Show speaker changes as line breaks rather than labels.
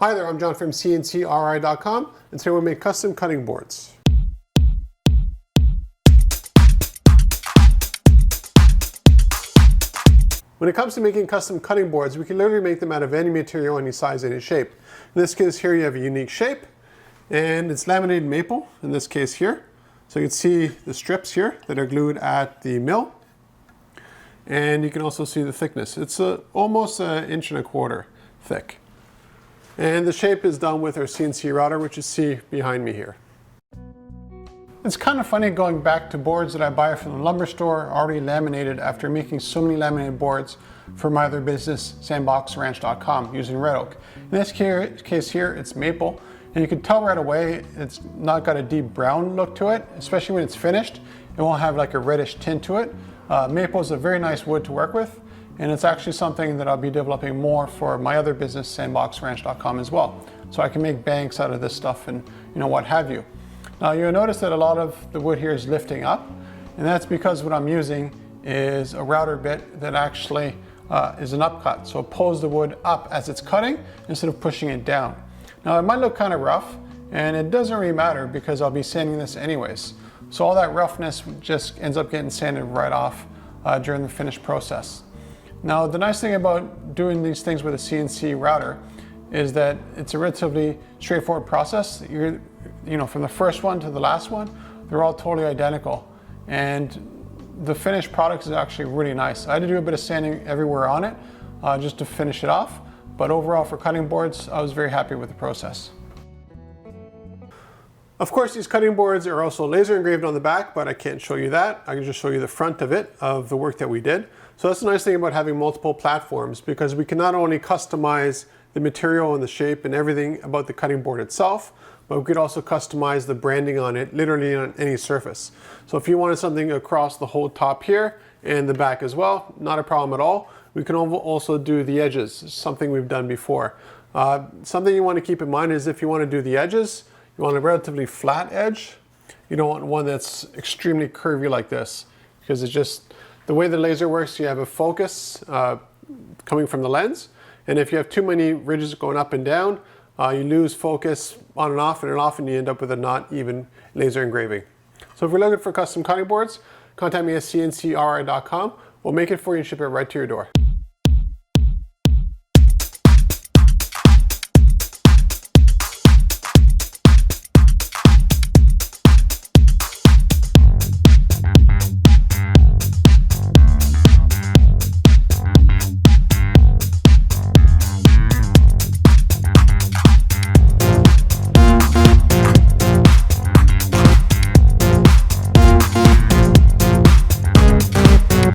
Hi there, I'm John from CNCKing.com, and today we'll make custom cutting boards. When it comes to making custom cutting boards, we can literally make them out of any material, any size, any shape. In this case here, you have a unique shape, and it's laminated maple, in this case here. So you can see the strips here that are glued at the mill, and you can also see the thickness. It's almost 1.25 inches thick. And the shape is done with our CNC router, which you see behind me here. It's kind of funny going back to boards that I buy from the lumber store already laminated after making so many laminated boards for my other business, sandboxranch.com, using red oak. In this case here, it's maple, and you can tell right away it's not got a deep brown look to it, especially when it's finished. It won't have like a reddish tint to it. Maple is a very nice wood to work with, and it's actually something that I'll be developing more for my other business, sandboxranch.com, as well. So I can make banks out of this stuff and what have you. Now you'll notice that a lot of the wood here is lifting up, and that's because what I'm using is a router bit that actually is an upcut. So it pulls the wood up as it's cutting instead of pushing it down. Now it might look kind of rough, and it doesn't really matter because I'll be sanding this anyways. So all that roughness just ends up getting sanded right off during the finished process. Now the nice thing about doing these things with a CNC router is that it's a relatively straightforward process. From the first one to the last one, they're all totally identical. And the finished product is actually really nice. I had to do a bit of sanding everywhere on it just to finish it off. But overall for cutting boards, I was very happy with the process. Of course, these cutting boards are also laser engraved on the back, but I can't show you that. I can just show you the front of it, of the work that we did. So that's the nice thing about having multiple platforms, because we can not only customize the material and the shape and everything about the cutting board itself, but we could also customize the branding on it, literally on any surface. So if you wanted something across the whole top here and the back as well, not a problem at all. We can also do the edges, something we've done before. Something you want to keep in mind is if you want to do the edges, you want a relatively flat edge. You don't want one that's extremely curvy like this, because it's just the way the laser works. You have a focus coming from the lens, and if you have too many ridges going up and down, you lose focus on and often you end up with a not even laser engraving. So if you're looking for custom cutting boards, contact me at CNCKing.com. We'll make it for you and ship it right to your door.